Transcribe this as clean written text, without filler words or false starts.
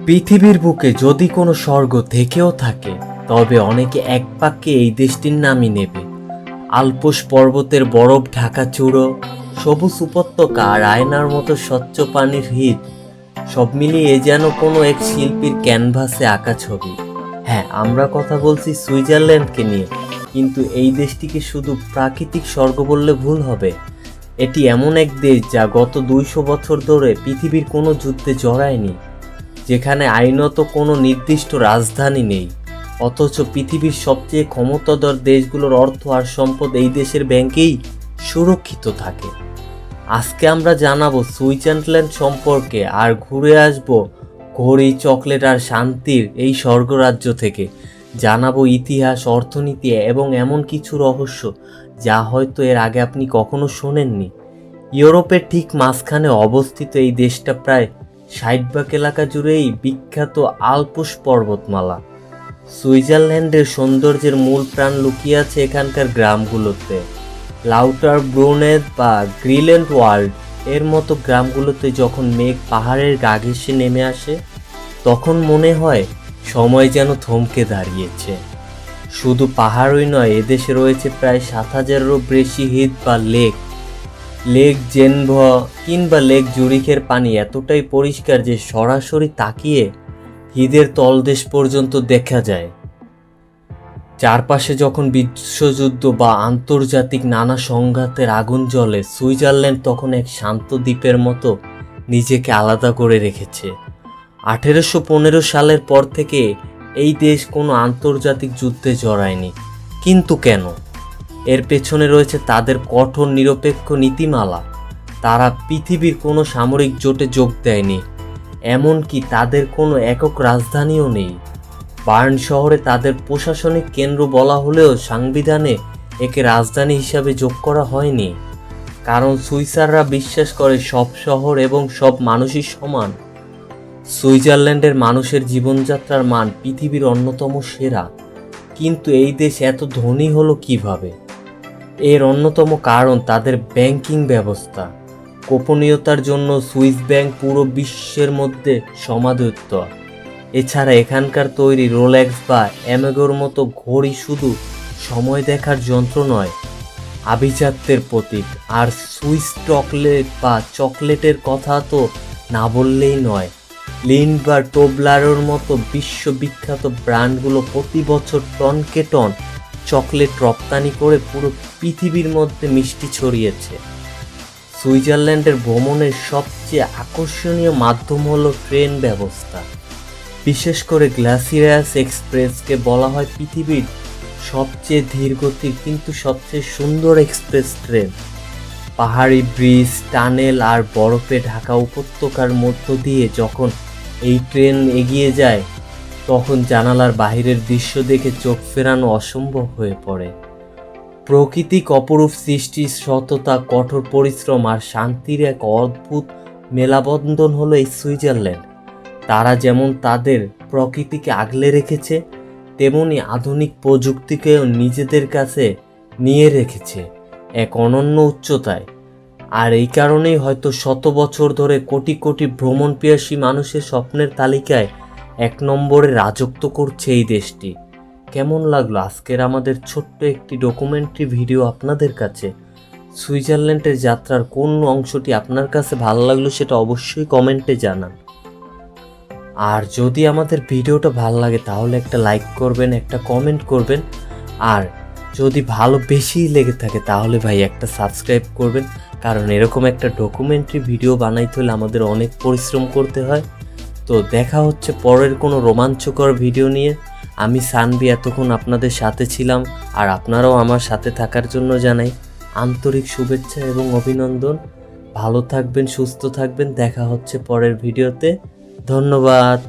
পৃথিবীর বুকে যদি কোনো স্বর্গ থেকেও থাকে তবে অনেকে এক বাক্যে এই দেশটির নামই নেবে। আল্পস পর্বতের বরফ ঢাকা চূড়ো, সবুজ উপত্যকা আর আয়নার মতো স্বচ্ছ পানির হ্রদ, সব মিলিয়ে যেন কোনো এক শিল্পীর ক্যানভাসে আঁকা ছবি। হ্যাঁ, আমরা কথা বলছি সুইজারল্যান্ডকে নিয়ে, কিন্তু এই দেশটিকে শুধু প্রাকৃতিক স্বর্গ বললে ভুল হবে। এটি এমন এক দেশ যা গত 200 বছর ধরে পৃথিবীর কোনো যুদ্ধে জড়ায়নি, যেখানে আইনত কোনো নির্দিষ্ট রাজধানী নেই, অথচ পৃথিবীর সবচেয়ে ক্ষমতাধর দেশগুলোর অর্থ আর সম্পদ এই দেশের ব্যাংকেই সুরক্ষিত থাকে। আজকে আমরা জানাবো সুইজারল্যান্ড সম্পর্কে আর ঘুরে আসবো ঘড়ি, চকলেট আর শান্তির এই স্বর্গরাজ্য থেকে। জানাবো ইতিহাস, অর্থনীতি এবং এমন কিছু রহস্য যা হয়তো এর আগে আপনি কখনো শোনেননি। ইউরোপের ঠিক মাঝখানে অবস্থিত এই দেশটা প্রায় 60 ভাগ এলাকা জুড়েই বিখ্যাত আল্পস পর্বতমালা। সুইজারল্যান্ডের সৌন্দর্যের মূল প্রাণ লুকিয়ে আছে এখানকার গ্রামগুলোতে। লাউটারব্রুনেন বা গ্রিলেন্ড ওয়াল্ড এর মতো গ্রামগুলোতে যখন মেঘ পাহাড়ের গা ঘেঁষে নেমে আসে, তখন মনে হয় সময় যেন থমকে দাঁড়িয়েছে। শুধু পাহাড়ই নয়, এদেশে রয়েছে প্রায় 7000-এরও বেশি হ্রদ বা লেক। লেক জেনভ কিংবা লেক জুরিখের পানি এতটাই পরিষ্কার যে সরাসরি তাকিয়ে হ্রদের তলদেশ পর্যন্ত দেখা যায়। চারপাশে যখন বিশ্বযুদ্ধ বা আন্তর্জাতিক নানা সংঘাতের আগুন জ্বলে, সুইজারল্যান্ড তখন এক শান্ত দ্বীপের মতো নিজেকে আলাদা করে রেখেছে। 1815 সালের পর থেকে এই দেশ কোনো আন্তর্জাতিক যুদ্ধে জড়ায়নি। কিন্তু কেন? এর পেছনে রয়েছে তাদের কঠোর নিরপেক্ষ নীতিমালা। তারা পৃথিবীর কোনো সামরিক জোটে যোগ দেয়নি, এমনকি তাদের কোনো একক রাজধানীও নেই। বার্ন শহরে তাদের প্রশাসনিক কেন্দ্র বলা হলেও সংবিধানে একে রাজধানী হিসাবে যোগ করা হয়নি, কারণ সুইসাররা বিশ্বাস করে সব শহর এবং সব মানুষই সমান। সুইজারল্যান্ডের মানুষের জীবনযাত্রার মান পৃথিবীর অন্যতম সেরা। কিন্তু এই দেশ এত ধনী হলো কিভাবে? এর অন্যতম কারণ তাদের ব্যাংকিং ব্যবস্থা। গোপনীয়তার জন্য সুইস ব্যাংক পুরো বিশ্বের মধ্যে সমাদৃত। এছাড়া এখানকার তৈরি রোলেক্স বা অ্যামেগোর মতো ঘড়ি শুধু সময় দেখার যন্ত্র নয়, আভিজাত্যের প্রতীক। আর সুইস চকলেট বা চকলেটের কথা তো না বললেই নয়। লিন্ড বা টোবলারের মতো বিশ্ববিখ্যাত ব্র্যান্ডগুলো প্রতি বছর টনকে টন চকলেট রপ্তানি করে পুরো পৃথিবীর মধ্যে মিষ্টি ছড়িয়েছে। সুইজারল্যান্ডের ভ্রমণের সবচেয়ে আকর্ষণীয় মাধ্যম হলো ট্রেন ব্যবস্থা। বিশেষ করে গ্লাসিয়াস এক্সপ্রেসকে বলা হয় পৃথিবীর সবচেয়ে ধীরগতির কিন্তু সবচেয়ে সুন্দর এক্সপ্রেস ট্রেন। পাহাড়ি ব্রিজ, টানেল আর বরফে ঢাকা উপত্যকার মধ্য দিয়ে যখন এই ট্রেন এগিয়ে যায়, তখন জানালার বাহিরের দৃশ্য দেখে চোখ ফেরানো অসম্ভব হয়ে পড়ে। প্রকৃতিক অপরূপ সৃষ্টি, সততা, কঠোর পরিশ্রম আর শান্তির এক অদ্ভুত মেলাবন্ধন হলো এই সুইজারল্যান্ড। তারা যেমন তাদের প্রকৃতিকে আগলে রেখেছে, তেমনি আধুনিক প্রযুক্তিকেও নিজেদের কাছে নিয়ে রেখেছে এক অনন্য উচ্চতায়। আর এই কারণেই হয়তো শত বছর ধরে কোটি কোটি ভ্রমণপিয়াসী মানুষের স্বপ্নের তালিকায় 1 নম্বরে রাজত্ব করছে এই দেশটি। কেমন লাগলো আজকের আমাদের ছোট্ট একটি ডকুমেন্টারি ভিডিও আপনাদের কাছে? সুইজারল্যান্ডের যাত্রার কোন অংশটি আপনার কাছে ভালো লাগলো সেটা অবশ্যই কমেন্টে জানান। আর যদি আমাদের ভিডিওটা ভালো লাগে তাহলে একটা লাইক করবেন, একটা কমেন্ট করবেন, আর যদি ভালো বেশি লেগে থাকে তাহলে ভাই একটা সাবস্ক্রাইব করবেন, কারণ এরকম একটা ডকুমেন্টারি ভিডিও বানাইতে হলে আমাদের অনেক পরিশ্রম করতে হয়। তো দেখা হচ্ছে পরের কোনো রোমাঞ্চকর ভিডিও নিয়ে। আমি সানভি এতক্ষণ আপনাদের সাথে ছিলাম, আর আপনারাও আমার সাথে থাকার জন্য জানাই আন্তরিক শুভেচ্ছা এবং অভিনন্দন। ভালো থাকবেন, সুস্থ থাকবেন। দেখা হচ্ছে পরের ভিডিওতে। ধন্যবাদ।